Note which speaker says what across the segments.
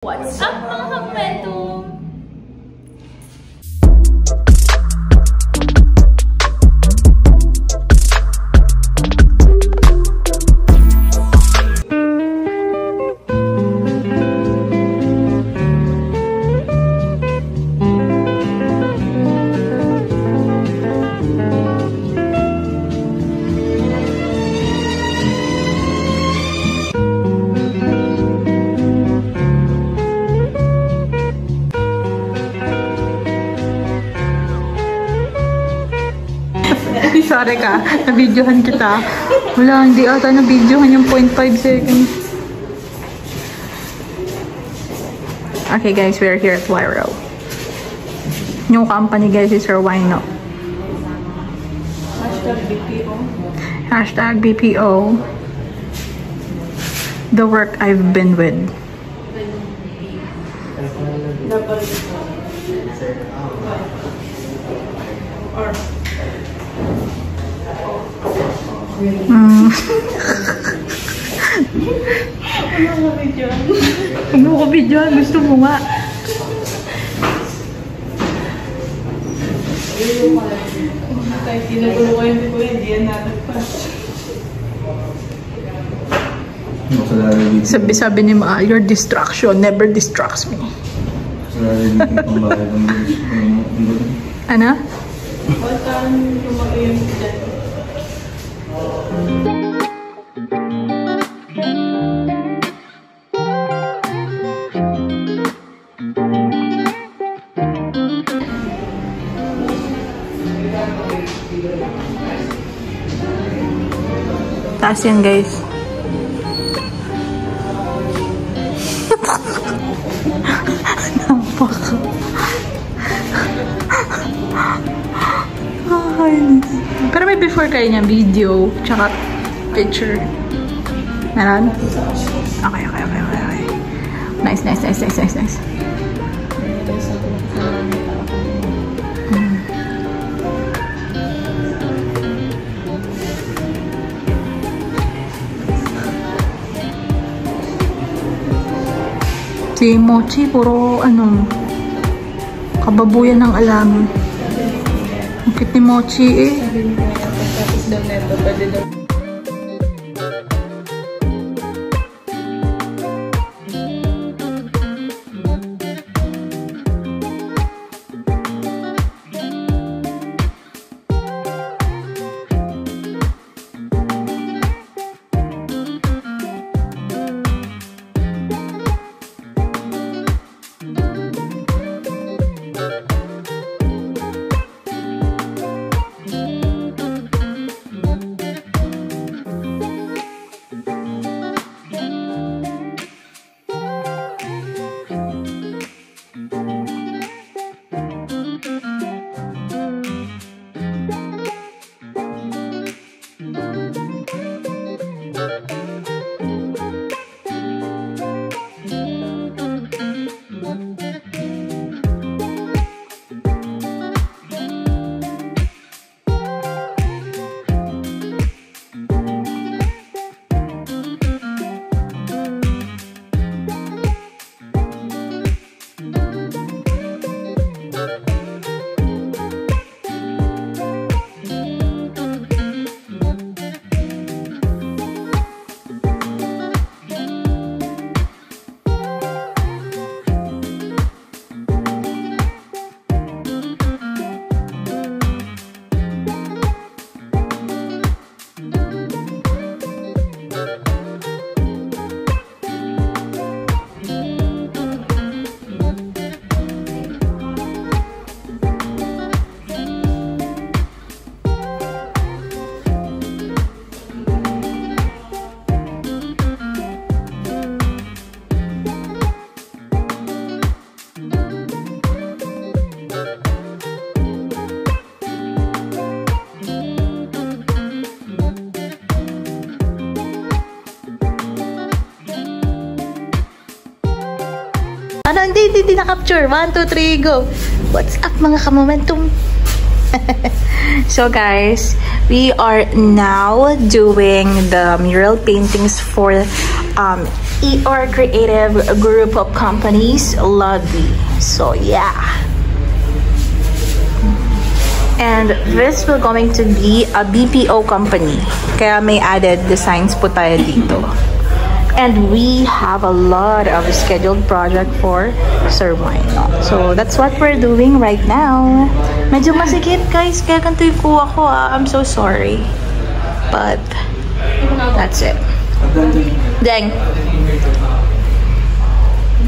Speaker 1: What's up mga kamomentum?
Speaker 2: Sorry ka, na-videohan kita. Wala, hindi ata na-videohan yung 0.5 seconds. Okay guys, we're here at Wyro. New company guys is Sir Wino. Hashtag BPO. The work I've been with. Ano ko videoan? Gusto mo nga.
Speaker 1: Kahit ginagawa ko yung kuya, hindi yan natagpas.
Speaker 2: Sabi ni Ma, your distraction never distracts me. Ano?
Speaker 1: Batan lumaki yung dyan.
Speaker 2: Taas yan guys. Napaka. Pero may before kayo niya, video, tsaka picture. Meron? Okay. Nice. Si Mochi, puro kababuyan ng alam. Ang cute ni Mochi eh.
Speaker 1: Tapos daw neto, pwede daw.
Speaker 2: Ano, hindi na-capture. 1, 2, 3, go. What's up mga kamomentum? So guys, we are now doing the mural paintings for ER Creative Group of Companies lobby. So yeah. And this will going to be a BPO company. Kaya may added designs po tayo dito. And we have a lot of scheduled project for Sir Wino. So that's what we're doing right now. Medyo masikip guys, kaya ganito yung kuha ko I'm so sorry. But that's it. Dang.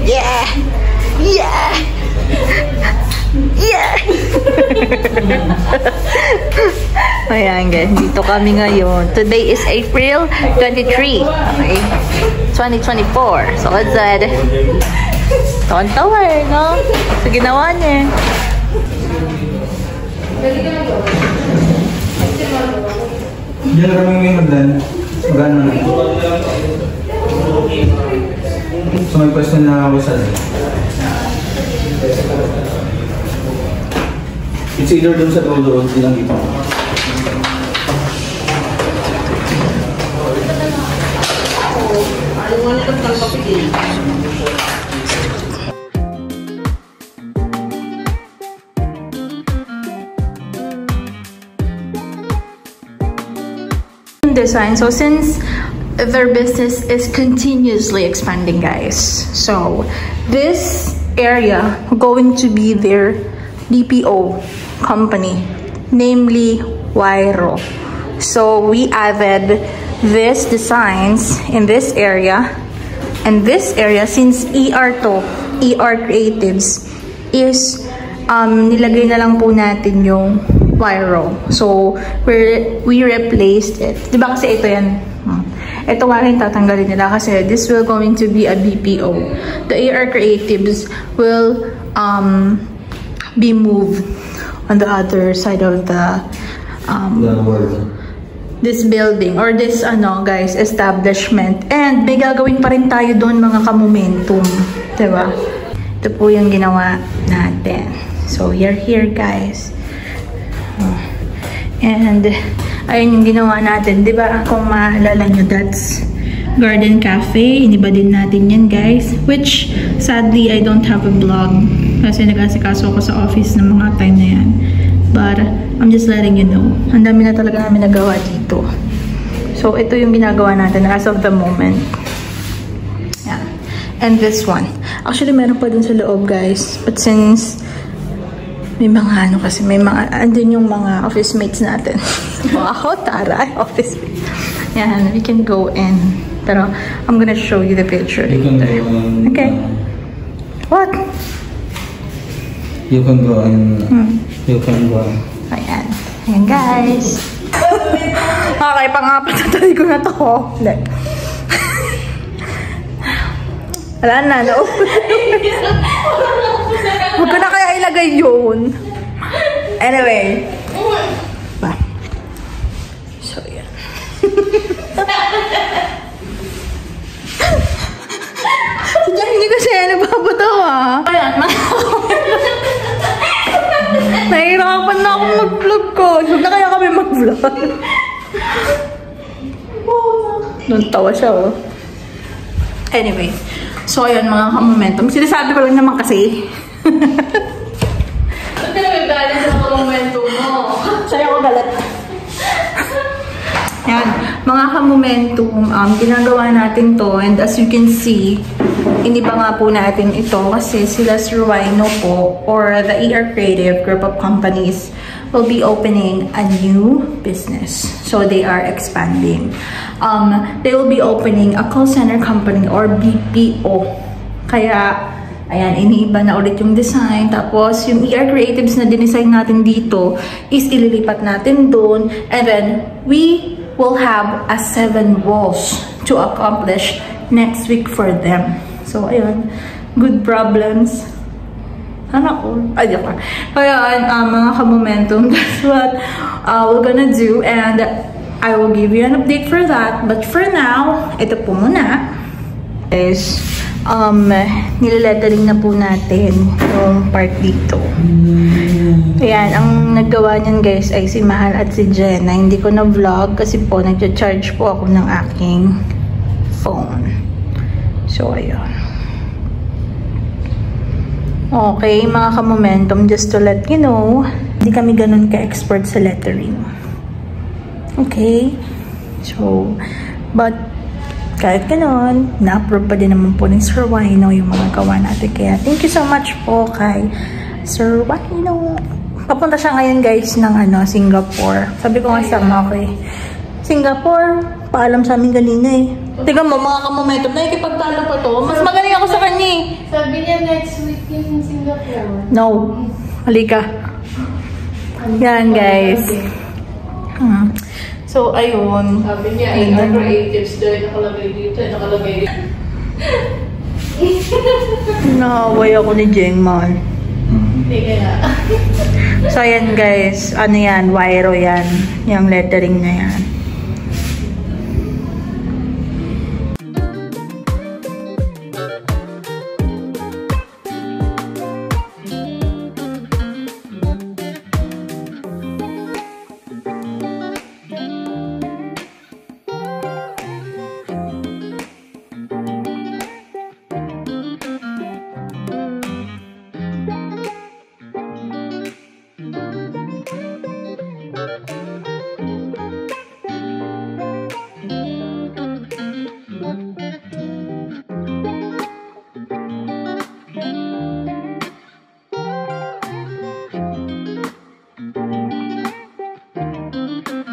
Speaker 2: Yeah! Yeah! Yeah! Ayan guys, dito kami ngayon. Today is April 23, okay? 2024. So let's add tawan-tawa no? So ginawa niya.
Speaker 3: Diyan kami may magdan. Magano na. So may pwesto na ako sa it's either dun sa dulo o silang dito.
Speaker 2: Design. So since their business is continuously expanding guys, so this area going to be their BPO company, namely Wiro. So we added these designs in this area, and this area since ER Creatives is nilagay na lang po natin yung Wiro. So we replaced it. Diba kasi ito yan? Ito nga rin tatanggalin nila kasi this will going to be a BPO. The AR Creatives will be moved on the other side of the this building or this guys establishment, and may gagawin pa rin tayo doon mga ka-momentum, diba? Ito po yung ginawa natin. So you're here guys, and ayun yung ginawa natin, diba? Kung maalala nyo, that's Garden Cafe. Iniba din natin yan guys, which sadly I don't have a vlog kasi nag-asikaso ako sa office ng mga time na yan, but I'm just letting you know, ang dami na talaga namin nagawa dito. So ito yung ginagawa natin as of the moment. Yeah. And this one, actually meron pa dun sa loob guys, but since may mga kasi may mga andun yung mga office mates natin. Wow, tara, office mates. Yan, we can go in. Pero I'm gonna show you the picture later. Okay. What?
Speaker 3: You can go and you can go.
Speaker 2: Ayan. Ayan guys. Okay, pang-apat na tayo ko na to. Wala na, no? Huwag ko na kaya ilagay yun. Anyway. Ba. So, yan. Sadya, hindi ko siya nagpapatawa. Ayan. Nahihirapan na akong mag-vlog ko. Huwag na kaya kami mag-vlog. Nuntawa siya, oh. Anyway. So, ayan mga ka-momentum. Sinasabi ko lang naman kasi.
Speaker 1: Ba't ka nagagalit sa mga momentum mo?
Speaker 2: Sa'yo ako galit. Yan. Mga ka-momentum, ginagawa natin to. And as you can see, iniba nga po natin ito kasi sila Sir Wino po or the ER Creative Group of Companies will be opening a new business. So they are expanding. They will be opening a call center company or BPO. Kaya, ayan, iniiba na ulit yung design. Tapos, yung ER Creatives na dinesign natin dito is ililipat natin doon. And then, we will have a 7 walls to accomplish next week for them. So, ayun, good problems. Ano ko? Ay, diba? Kaya, mga ka-momentum, that's what we're gonna do. And I will give you an update for that. But for now, ito po muna is nilelettering na po natin yung part dito. Ayan, ang naggawa niyan guys ay si Mahal at si Jenna. Hindi ko na vlog kasi po nag-charge po ako ng aking phone. So, ayun. Okay, mga ka-momentum, just to let you know, hindi kami ganun ka-expert sa lettering. Okay? So, but, kahit ganun, na-approve pa din naman po ni Sir Wino yung mga gawa natin. Kaya, thank you so much po kay Sir Wino. Papunta siya ngayon, guys, ng Singapore. Sabi ko nga sa mga Singapore, paalam sa amin kanina eh. Tingnan mo, mga ka-momentum, nakikipagtalo pa to. Mas magaling ako sa kanya eh.
Speaker 1: Sabi niya next week in Singapore.
Speaker 2: No. Halika. Yan, guys. So, ayun.
Speaker 1: Sabi niya, AR creatives daw nakalagay dito. Nakalagay dito.
Speaker 2: Nakaway ako ni Jengman.
Speaker 1: Hindi kaya.
Speaker 2: So, ayan, guys. Ano yan? Wiro yan. Yung lettering na yan.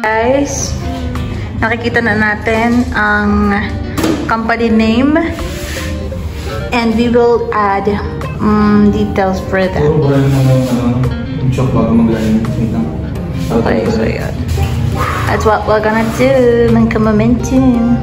Speaker 2: Guys, nakikita na natin ang company name and we will add details for that.
Speaker 3: Puro ba yung shop bago mag-line?
Speaker 2: Okay, so yun. That's what we're gonna do, mga ka-momentum.